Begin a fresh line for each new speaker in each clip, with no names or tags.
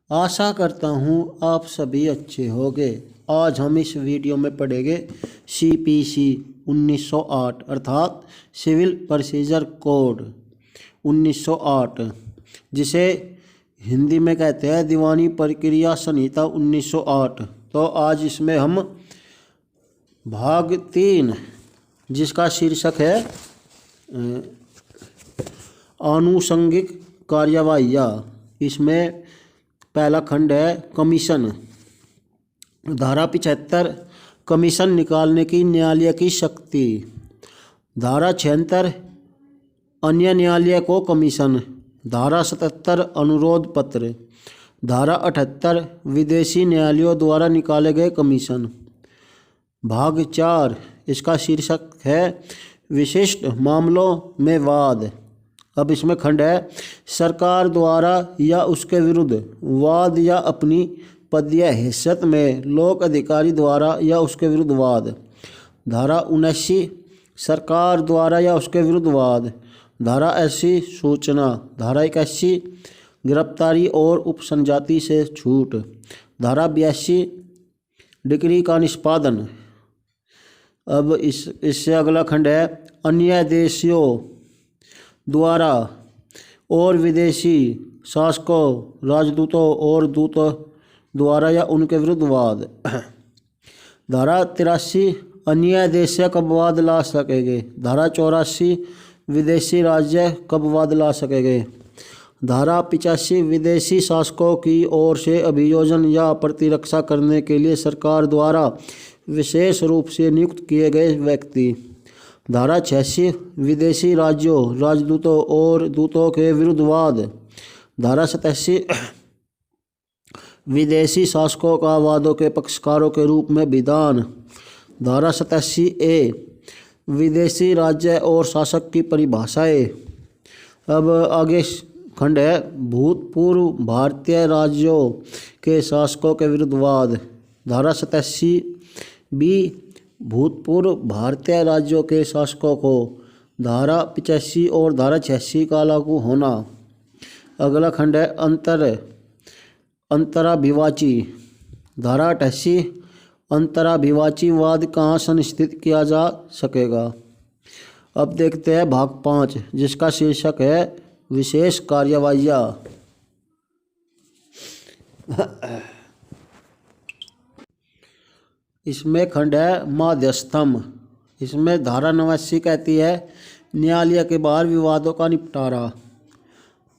आशा करता हूँ आप सभी अच्छे होंगे। आज हम इस वीडियो में पढ़ेंगे CPC 1908 अर्थात सिविल प्रोसीजर कोड 1908, जिसे हिंदी में कहते हैं दीवानी प्रक्रिया संहिता 1908। तो आज इसमें हम भाग 3, जिसका शीर्षक है आनुषंगिक कार्यवाहियाँ, इसमें पहला खंड है कमीशन। धारा 75 कमीशन निकालने की न्यायालय की शक्ति। धारा 76 अन्य न्यायालय को कमीशन। धारा 77 अनुरोध पत्र। धारा 78 विदेशी न्यायालयों द्वारा निकाले गए कमीशन। भाग 4, इसका शीर्षक है विशिष्ट मामलों में वाद। अब इसमें खंड है सरकार द्वारा या उसके विरुद्ध वाद या अपनी पदीय हैसियत में लोक अधिकारी द्वारा या उसके विरुद्ध वाद। धारा 79 सरकार द्वारा या उसके विरुद्ध वाद। धारा 80 सूचना। धारा 81 गिरफ्तारी और उपसंजाति से छूट। धारा 82 डिक्री का निष्पादन। अब इससे अगला खंड है अन्य देशियों द्वारा और विदेशी शासकों, राजदूतों और दूतों द्वारा या उनके विरुद्ध वाद। धारा 83 अन्य देश कब वाद ला सकेंगे। धारा 84 विदेशी राज्य कब वाद ला सकेंगे। धारा 85 विदेशी शासकों की ओर से अभियोजन या प्रतिरक्षा करने के लिए सरकार द्वारा विशेष रूप से नियुक्त किए गए व्यक्ति। धारा 86 विदेशी राज्यों, राजदूतों और दूतों के विरुद्ध वाद। धारा 87 विदेशी शासकों का वादों के पक्षकारों के रूप में विधान। धारा 87A विदेशी राज्य और शासक की परिभाषाएं। अब आगे खंड है भूतपूर्व भारतीय राज्यों के शासकों के विरुद्ध वाद। धारा 87B भूतपूर्व भारतीय राज्यों के शासकों को धारा 85 और धारा 86 का लागू होना। अगला खंड है अंतराभिवाची। धारा 88 अंतराभिवाची वाद कहाँ सुनिश्चित किया जा सकेगा। अब देखते हैं भाग 5, जिसका शीर्षक है विशेष कार्यवाहियाँ। इसमें खंड है मध्यस्थम। इसमें धारा 89 कहती है न्यायालय के बाहर विवादों का निपटारा।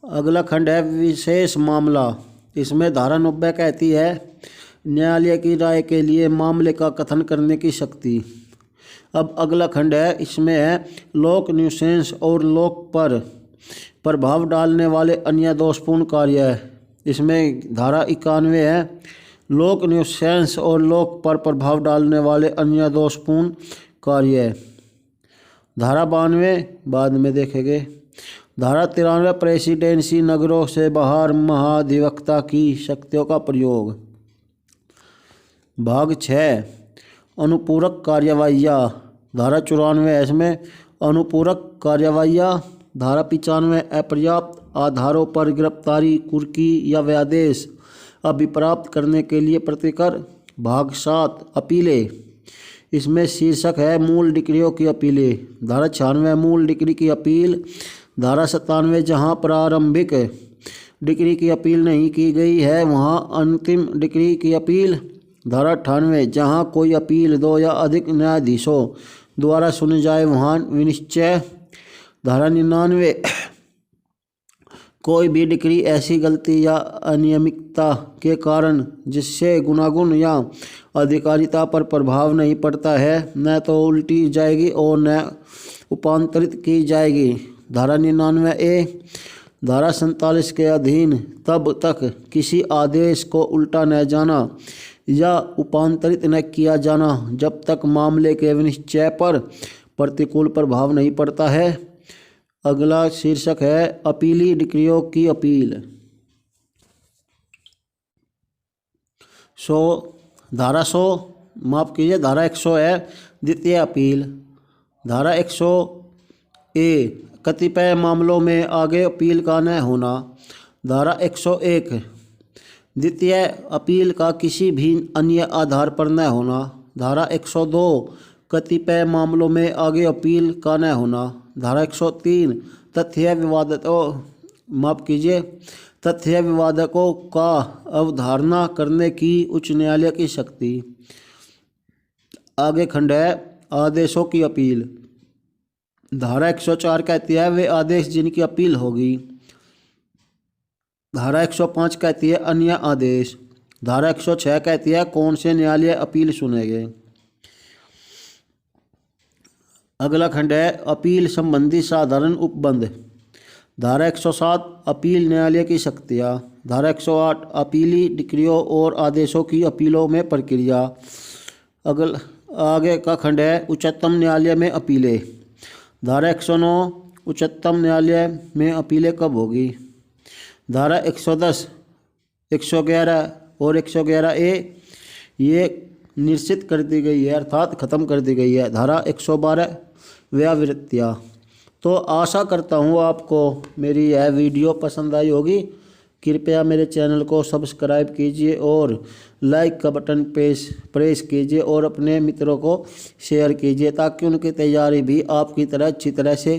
अगला खंड है विशेष मामला। इसमें धारा 90 कहती है न्यायालय की राय के लिए मामले का कथन करने की शक्ति। अब अगला खंड है, इसमें है लोक न्यूसेंस और लोक पर प्रभाव डालने वाले अन्य दोषपूर्ण कार्य। इसमें धारा 91 है लोक न्यूसेंस और लोक पर प्रभाव डालने वाले अन्य दोषपूर्ण कार्य। धारा 92 बाद में देखेंगे। धारा 93 प्रेसिडेंसी नगरों से बाहर महाधिवक्ता की शक्तियों का प्रयोग। भाग 6 अनुपूरक कार्यवाहियाँ। धारा 94 इसमें अनुपूरक कार्यवाहियाँ। धारा 95 अपर्याप्त आधारों पर गिरफ्तारी, कुर्की या व्यादेश अभिप्राप्त करने के लिए प्रतिकर। भाग 7 अपीलें। इसमें शीर्षक है मूल डिक्रियों की अपीलें। धारा 96 मूल डिक्री की अपील। धारा 97 जहां प्रारंभिक डिक्री की अपील नहीं की गई है वहां अंतिम डिक्री की अपील। धारा 98 जहां कोई अपील 2 या अधिक न्यायाधीशों द्वारा सुनी जाए वहां विनिश्चय। धारा 99 कोई भी डिक्री ऐसी गलती या अनियमितता के कारण जिससे गुणागुण या अधिकारिता पर प्रभाव नहीं पड़ता है न तो उल्टी जाएगी और न उपांतरित की जाएगी। धारा 99A धारा 47 के अधीन तब तक किसी आदेश को उल्टा न जाना या उपांतरित न किया जाना जब तक मामले के विनिश्चय पर प्रतिकूल प्रभाव नहीं पड़ता है। अगला शीर्षक है अपीली डिक्रियों की अपील। धारा 100 है द्वितीय अपील। धारा 100A कतिपय मामलों में आगे अपील का न होना। धारा 101 द्वितीय, अपील का किसी भी अन्य आधार पर न होना। धारा 102, कतिपय मामलों में आगे अपील का न होना। धारा 103, तथ्य विवादकों का अवधारणा करने की उच्च न्यायालय की शक्ति। आगे खंड है आदेशों की अपील। धारा 104 कहती है वे आदेश जिनकी अपील होगी। धारा 105 कहती है अन्य आदेश। धारा 106 कहती है कौन से न्यायालय अपील सुनेंगे। अगला खंड है अपील संबंधी साधारण उपबंध। धारा 107, अपील न्यायालय की शक्तियाँ। धारा 108, अपीली डिक्रियों और आदेशों की अपीलों में प्रक्रिया। आगे का खंड है उच्चतम न्यायालय में अपीलें। धारा 109, उच्चतम न्यायालय में अपीलें कब होगी। धारा 110, 111 और 111A ये निश्चित कर दी गई है, अर्थात ख़त्म कर दी गई है। धारा 112, व्यावृत्तियाँ। तो आशा करता हूँ आपको मेरी यह वीडियो पसंद आई होगी। कृपया मेरे चैनल को सब्सक्राइब कीजिए और लाइक का बटन प्रेस कीजिए और अपने मित्रों को शेयर कीजिए ताकि उनकी तैयारी भी आपकी तरह अच्छी तरह से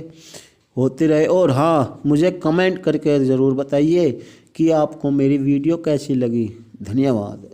होती रहे। और हाँ, मुझे कमेंट करके ज़रूर बताइए कि आपको मेरी वीडियो कैसी लगी। धन्यवाद।